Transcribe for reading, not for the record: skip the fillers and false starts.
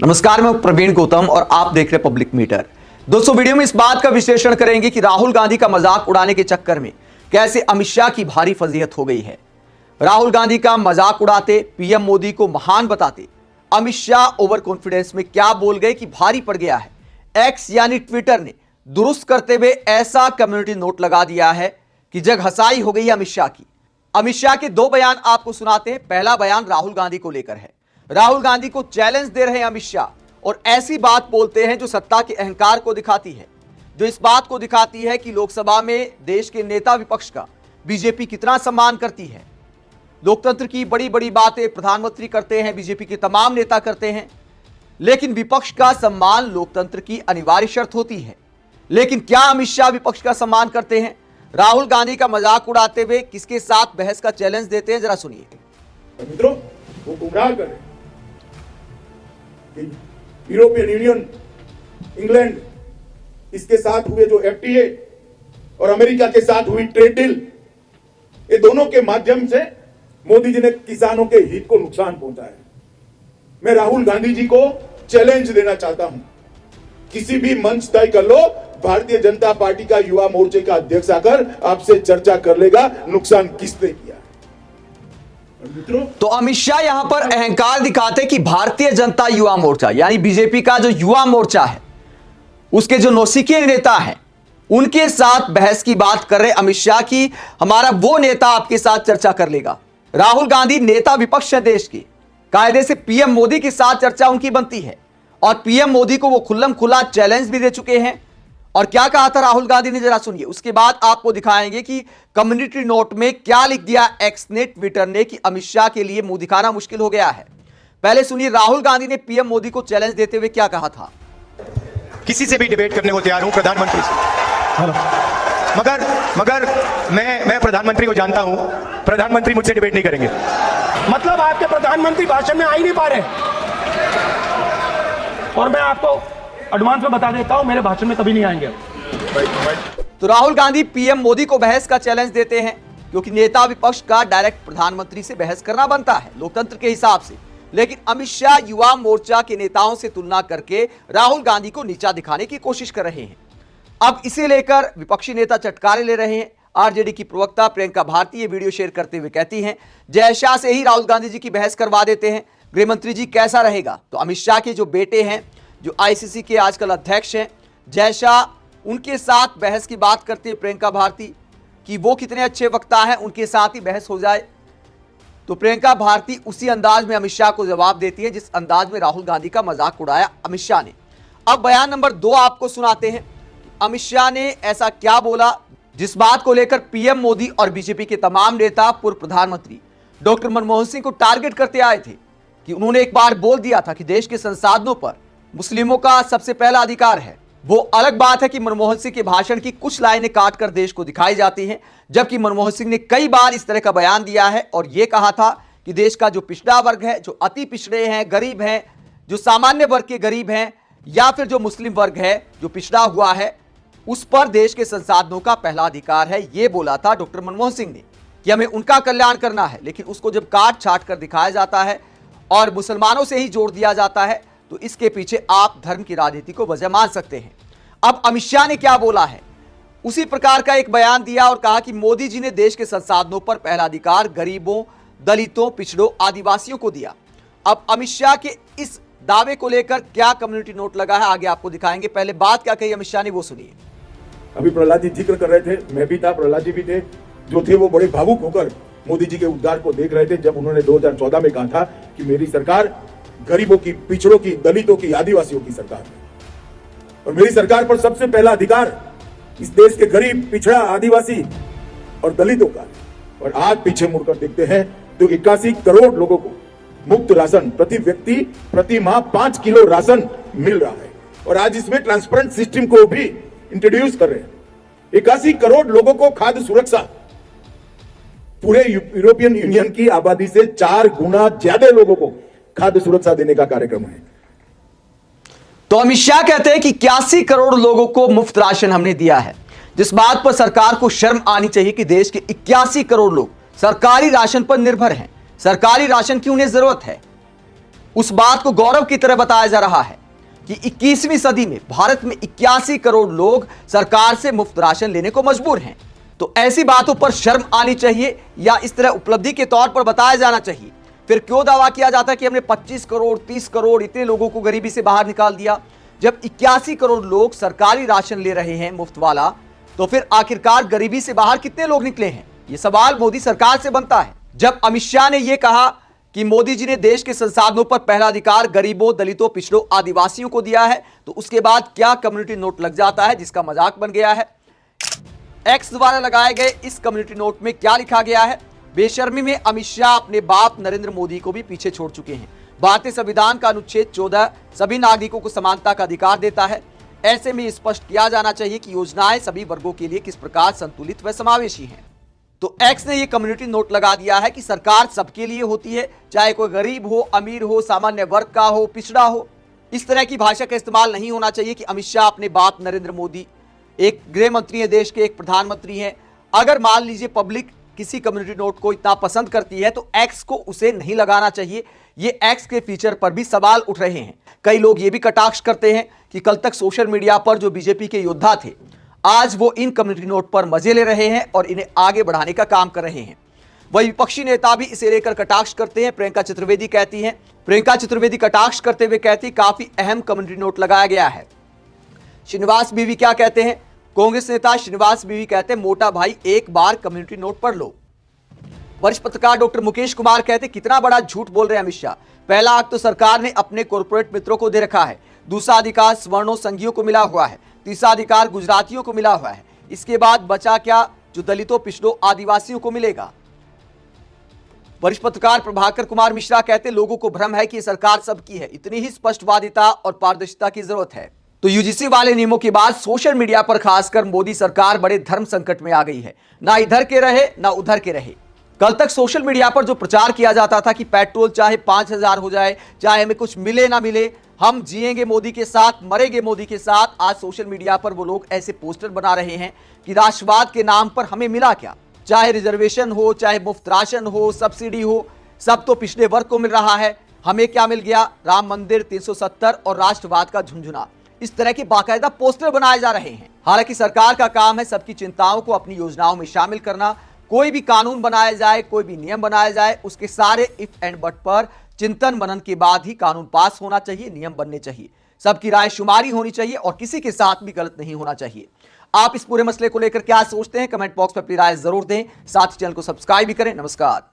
नमस्कार, मैं प्रवीण गौतम और आप देख रहे हैं पब्लिक मीटर। दोस्तों, वीडियो में इस बात का विश्लेषण करेंगे कि राहुल गांधी का मजाक उड़ाने के चक्कर में कैसे अमित शाह की भारी फजीहत हो गई है। राहुल गांधी का मजाक उड़ाते, पीएम मोदी को महान बताते अमित शाह ओवर कॉन्फिडेंस में क्या बोल गए कि भारी पड़ गया है। एक्स यानी ट्विटर ने दुरुस्त करते हुए ऐसा कम्युनिटी नोट लगा दिया है कि जग हंसाई हो गई अमित शाह की। अमित शाह के दो बयान आपको सुनाते हैं। पहला बयान राहुल गांधी को लेकर है। राहुल गांधी को चैलेंज दे रहे हैं अमित शाह और ऐसी बात बोलते हैं जो सत्ता के अहंकार को दिखाती है, जो इस बात को दिखाती है कि लोकसभा में देश के नेता विपक्ष का बीजेपी कितना सम्मान करती है। लोकतंत्र की बड़ी बड़ी बातें प्रधानमंत्री करते हैं, बीजेपी के तमाम नेता करते हैं, लेकिन विपक्ष का सम्मान लोकतंत्र की अनिवार्य शर्त होती है। लेकिन क्या अमित शाह विपक्ष का सम्मान करते हैं? राहुल गांधी का मजाक उड़ाते हुए किसके साथ बहस का चैलेंज देते हैं, जरा सुनिए। मित्रों, वो गुमराह कर रहे हैं कि यूरोपियन यूनियन, इंग्लैंड, इसके साथ हुए जो एफटीए और अमेरिका के साथ हुई ट्रेड डील, ये दोनों के माध्यम से मोदी जी ने किसानों के हित को नुकसान पहुंचा है। मैं राहुल गांधी जी को चैलेंज देना चाहता हूं, किसी भी मंच तय कर लो, भारतीय जनता पार्टी का युवा मोर्चे का अध्यक्ष आकर आपसे चर्चा कर लेगा नुकसान किसने किया। तो अमित शाह यहां पर अहंकार दिखाते कि भारतीय जनता युवा मोर्चा यानी बीजेपी का जो युवा मोर्चा है, उसके जो नौसिखिए नेता हैं, उनके साथ बहस की बात कर रहे अमित शाह की हमारा वो नेता आपके साथ चर्चा कर लेगा। राहुल गांधी नेता विपक्ष है देश के, कायदे से पीएम मोदी के साथ चर्चा उनकी बनती है और पीएम मोदी को वो खुल्लम खुला चैलेंज भी दे चुके हैं। और क्या कहा था राहुल गांधी ने, जरा सुनिए। उसके बाद आपको दिखाएंगे कि कम्युनिटी नोट में क्या लिख दिया एक्स ने, ट्विटर ने, कि अमित शाह के लिए मुंह दिखाना मुश्किल हो गया है। पहले सुनिए राहुल गांधी ने पीएम मोदी को चैलेंज देते हुए क्या कहा था। किसी से भी डिबेट करने को तैयार हूं, प्रधानमंत्री से। मगर मैं प्रधानमंत्री को जानता हूं, प्रधानमंत्री मुझसे डिबेट नहीं करेंगे। मतलब आपके प्रधानमंत्री भाषण में आ ही नहीं पा रहे। और मैं आपको एडवांस में बता देता हूं, मेरे भाषण में कभी नहीं आएंगे। तो राहुल गांधी पीएम मोदी को बहस का चैलेंज देते हैं, क्योंकि नेता विपक्ष का डायरेक्ट प्रधानमंत्री से बहस करना बनता है लोकतंत्र के हिसाब से। लेकिन अमित शाह युवा मोर्चा के नेताओं से तुलना करके राहुल गांधी को नीचा दिखाने की कोशिश कर रहे हैं। अब इसे लेकर विपक्षी नेता चटकारे ले रहे हैं। आरजेडी की प्रवक्ता प्रियंका भारती ये वीडियो शेयर करते हुए कहती हैं, जय शाह से ही राहुल गांधी जी की बहस करवा देते हैं, गृह मंत्री जी कैसा रहेगा। तो अमित शाह के जो बेटे हैं, जो आईसीसी के आजकल अध्यक्ष हैं, जय शाह, उनके साथ बहस की बात करती है प्रियंका भारती कि वो कितने अच्छे वक्ता हैं, उनके साथ ही बहस हो जाए। तो प्रियंका भारती उसी अंदाज में अमित शाह को जवाब देती है जिस अंदाज में राहुल गांधी का मजाक उड़ाया अमित शाह ने। अब बयान नंबर 2 आपको सुनाते हैं। अमित शाह ने ऐसा क्या बोला जिस बात को लेकर पीएम मोदी और बीजेपी के तमाम नेता पूर्व प्रधानमंत्री डॉक्टर मनमोहन सिंह को टारगेट करते आए थे कि उन्होंने एक बार बोल दिया था कि देश के संसाधनों पर मुस्लिमों का सबसे पहला अधिकार है। वो अलग बात है कि मनमोहन सिंह के भाषण की कुछ लाइनें काटकर देश को दिखाई जाती हैं, जबकि मनमोहन सिंह ने कई बार इस तरह का बयान दिया है और यह कहा था कि देश का जो पिछड़ा वर्ग है, जो अति पिछड़े हैं, गरीब हैं, जो सामान्य वर्ग के गरीब हैं, या फिर जो मुस्लिम वर्ग है जो पिछड़ा हुआ है, उस पर देश के संसाधनों का पहला अधिकार है। यह बोला था डॉक्टर मनमोहन सिंह ने कि हमें उनका कल्याण करना है। लेकिन उसको जब काट छाट कर दिखाया जाता है और मुसलमानों से ही जोड़ दिया जाता है, तो इसके पीछे आप धर्म की राजनीति को वजह मान सकते हैं। अब अमित शाह ने क्या बोला है, उसी प्रकार का एक बयान दिया और कहा कि मोदी जी ने देश के संसाधनों पर पहला अधिकार गरीबों, दलितों, पिछड़ों, आदिवासियों को दिया। अब अमित शाह के इस दावे को लेकर क्या कम्युनिटी नोट लगा है, आगे आपको दिखाएंगे। पहले बात क्या कही अमित शाह ने, वो सुनिए। अभी प्रहलाद जी जिक्र कर रहे थे, मैं भी था, प्रहलाद जी भी थे, जो थे वो बड़े भावुक होकर मोदी जी के उद्धार को देख रहे थे जब उन्होंने 2014 में कहा था कि मेरी सरकार गरीबों की, पिछड़ों की, दलितों की, आदिवासियों की सरकार है और मेरी सरकार पर सबसे पहला अधिकार इस देश के गरीब, पिछड़ा, आदिवासी और दलितों का। और आज पीछे मुड़कर देखते हैं तो 81 करोड़ लोगों को मुफ्त राशन, प्रति व्यक्ति प्रति माह 5 किलो राशन मिल रहा है। और आज इसमें ट्रांसपेरेंट सिस्टम को भी इंट्रोड्यूस कर रहे हैं। 81 करोड़ लोगों को खाद्य सुरक्षा, पूरे यूरोपियन यूनियन की आबादी से 4 गुना ज्यादा लोगों को खाद्य सुरक्षा देने का कार्यक्रम है। तो अमित शाह कहते हैं कि 81 करोड़ लोगों को मुफ्त राशन हमने दिया है, जिस बात पर सरकार को शर्म आनी चाहिए कि देश के 81 करोड़ लोग सरकारी राशन पर निर्भर हैं। सरकारी राशन की उन्हें जरूरत है। उस बात को गौरव की तरह बताया जा रहा है कि 21वीं सदी में भारत में 81 करोड़ लोग सरकार से मुफ्त राशन लेने को मजबूर हैं। तो ऐसी बातों पर शर्म आनी चाहिए या इस तरह उपलब्धि के तौर पर बताया जाना चाहिए। फिर क्यों दावा किया जाता है कि हमने 25 करोड़ 30 करोड़ इतने लोगों को गरीबी से बाहर निकाल दिया। जब 81 करोड़ लोग सरकारी राशन ले रहे हैं मुफ्त वाला, तो फिर आखिरकार गरीबी से बाहर कितने लोग निकले हैं, यह सवाल मोदी सरकार से बनता है। जब अमित शाह ने यह कहा कि मोदी जी ने देश के संसाधनों पर पहला अधिकार गरीबों, दलितों, पिछड़ों, आदिवासियों को दिया है, तो उसके बाद क्या कम्युनिटी नोट लग जाता है जिसका मजाक बन गया है। एक्स द्वारा लगाए गए इस कम्युनिटी नोट में क्या लिखा गया है? बेशर्मी में अमित शाह अपने बाप नरेंद्र मोदी को भी पीछे छोड़ चुके हैं। भारतीय संविधान का अनुच्छेद 14 सभी नागरिकों को समानता का अधिकार देता है। ऐसे में स्पष्ट किया जाना चाहिए कि योजनाएं सभी वर्गों के लिए किस प्रकार संतुलित व समावेशी हैं। तो एक्स ने यह कम्युनिटी नोट लगा दिया है कि सरकार सबके लिए होती है, चाहे कोई गरीब हो, अमीर हो, सामान्य वर्ग का हो, पिछड़ा हो। इस तरह की भाषा का इस्तेमाल नहीं होना चाहिए कि अमित शाह अपने बाप नरेंद्र मोदी एक गृह मंत्री है, देश के एक प्रधानमंत्री हैं। अगर मान लीजिए पब्लिक किसी कम्युनिटी नोट को इतना पसंद करती है तो एक्स को उसे नहीं लगाना चाहिए। ये एक्स के फीचर पर भी सवाल उठ रहे हैं। कई लोग ये भी कटाक्ष करते हैं कि कल तक सोशल मीडिया पर जो बीजेपी के योद्धा थे, आज वो इन कम्युनिटी नोट पर मजे ले रहे हैं और इन्हें आगे बढ़ाने का काम कर रहे हैं। वही विपक्षी नेता भी इसे लेकर कटाक्ष करते हैं। प्रियंका चतुर्वेदी कटाक्ष करते हुए कहती काफी अहम कम्युनिटी नोट लगाया गया है। श्रीनिवास बीवी क्या कहते हैं? कांग्रेस नेता श्रीनिवास बीवी कहते हैं मोटा भाई एक बार कम्युनिटी नोट पढ़ लो। वरिष्ठ पत्रकार डॉक्टर मुकेश कुमार कहते कितना बड़ा झूठ बोल रहे हैं अमित शाह। पहला हक तो सरकार ने अपने कॉर्पोरेट मित्रों को दे रखा है, दूसरा अधिकार सवर्णों संघियों को मिला हुआ है, तीसरा अधिकार गुजरातियों को मिला हुआ है। इसके बाद बचा क्या जो दलितों, पिछड़ों, आदिवासियों को मिलेगा। वरिष्ठ पत्रकार प्रभाकर कुमार मिश्रा कहते लोगों को भ्रम है कि यह सरकार सबकी है, इतनी ही स्पष्टवादिता और पारदर्शिता की जरूरत है। तो यूजीसी वाले नियमों के बाद सोशल मीडिया पर खासकर मोदी सरकार बड़े धर्म संकट में आ गई है। ना इधर के रहे ना उधर के रहे। कल तक सोशल मीडिया पर जो प्रचार किया जाता था कि पेट्रोल चाहे 5000 हो जाए, चाहे हमें कुछ मिले ना मिले, हम जिएंगे मोदी के साथ, मरेंगे मोदी के साथ। आज सोशल मीडिया पर वो लोग ऐसे पोस्टर बना रहे हैं कि राष्ट्रवाद के नाम पर हमें मिला क्या। चाहे रिजर्वेशन हो, चाहे मुफ्त राशन हो, सब्सिडी हो, सब तो पिछड़े वर्ग को मिल रहा है। हमें क्या मिल गया? राम मंदिर, 370 और राष्ट्रवाद का झुंझुना। इस तरह के बाकायदा पोस्टर बनाए जा रहे हैं। हालांकि सरकार का काम है सबकी चिंताओं को अपनी योजनाओं में शामिल करना। कोई भी कानून बनाया जाए, कोई भी नियम बनाया जाए, उसके सारे इफ एंड बट पर चिंतन मनन के बाद ही कानून पास होना चाहिए, नियम बनने चाहिए, सबकी राय शुमारी होनी चाहिए और किसी के साथ भी गलत नहीं होना चाहिए। आप इस पूरे मसले को लेकर क्या सोचते हैं? कमेंट बॉक्स में अपनी राय जरूर दें। साथ ही चैनल को सब्सक्राइब भी करें। नमस्कार।